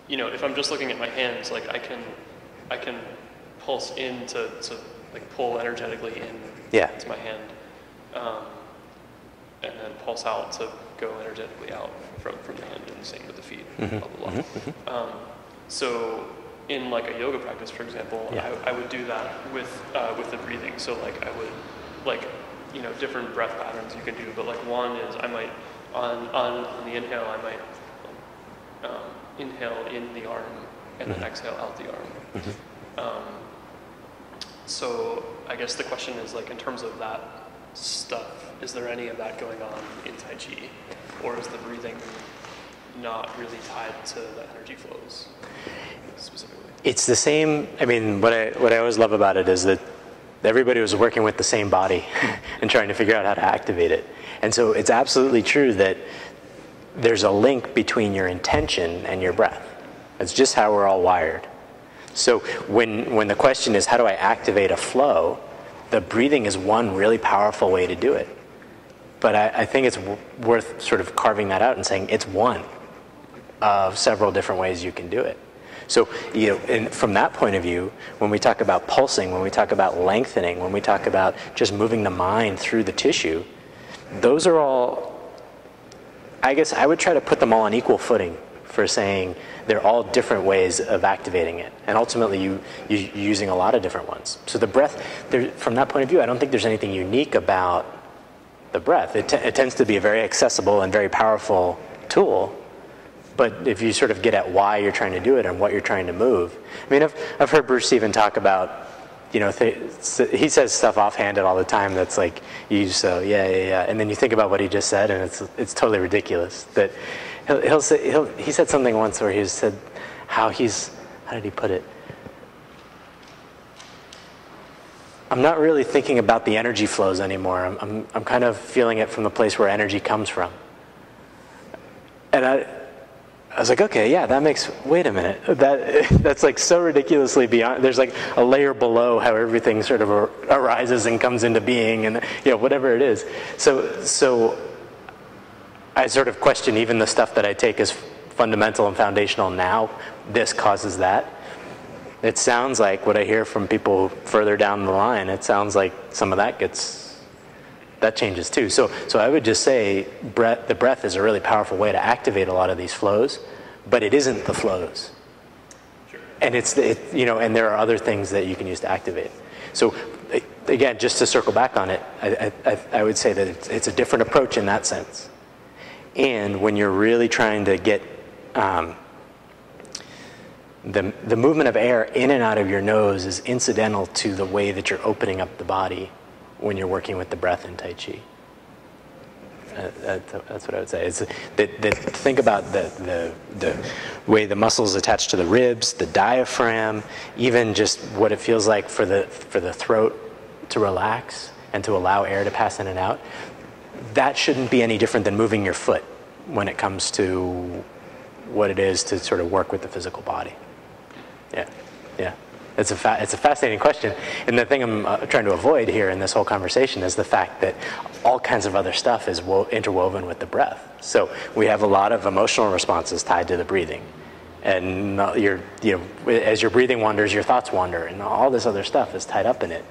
you know, if I'm just looking at my hands, like I can pulse in to like pull energetically in to my hand, and then pulse out to go energetically out from the hand, and the same with the feet, blah, blah, blah. So in like a yoga practice, for example, I would do that with the breathing. So like I would, like, you know, different breath patterns you can do, but like one is I might, on the inhale, I might inhale in the arm and then exhale out the arm. So I guess the question is, like, in terms of that stuff, is there any of that going on in Tai Chi, or is the breathing not really tied to the energy flows specifically? It's the same. I mean, what I always love about it is that everybody was working with the same body and trying to figure out how to activate it. And so it's absolutely true that there's a link between your intention and your breath. It's just how we're all wired. So when the question is, how do I activate a flow, the breathing is one really powerful way to do it. But I think it's worth sort of carving that out and saying it's one of several different ways you can do it. So, you know, and from that point of view, when we talk about pulsing, when we talk about lengthening, when we talk about just moving the mind through the tissue, those are all, I guess I would try to put them all on equal footing for saying they're all different ways of activating it. And ultimately, you're using a lot of different ones. So the breath, from that point of view, I don't think there's anything unique about the breath. It tends to be a very accessible and very powerful tool. But if you sort of get at why you're trying to do it and what you're trying to move. I mean, I've heard Bruce even talk about, you know, he says stuff offhanded all the time that's like, you just so, yeah. And then you think about what he just said, and it's totally ridiculous. That he said something once where he said how did he put it? I'm not really thinking about the energy flows anymore. I'm kind of feeling it from the place where energy comes from. And I was like, okay, yeah, that makes, wait a minute. That's like so ridiculously beyond, there's like a layer below how everything sort of arises and comes into being, and, you know, whatever it is. So I sort of question even the stuff that I take as fundamental and foundational now. This causes that. It sounds like what I hear from people further down the line, it sounds like some of that changes too. So I would just say the breath is a really powerful way to activate a lot of these flows, but it isn't the flows. Sure. And and there are other things that you can use to activate. So again, just to circle back on it, I would say that it's a different approach in that sense. And when you're really trying to get the movement of air in and out of your nose is incidental to the way that you're opening up the body when you're working with the breath in Tai Chi. That's what I would say. It's think about the way the muscles attach to the ribs, the diaphragm, even just what it feels like for the throat to relax and to allow air to pass in and out. That shouldn't be any different than moving your foot when it comes to what it is to sort of work with the physical body. Yeah. It's a fascinating question, and the thing I'm trying to avoid here in this whole conversation is the fact that all kinds of other stuff is interwoven with the breath. So we have a lot of emotional responses tied to the breathing, and as your breathing wanders, your thoughts wander, and all this other stuff is tied up in it.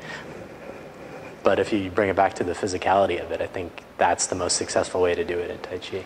But if you bring it back to the physicality of it, I think that's the most successful way to do it in Tai Chi.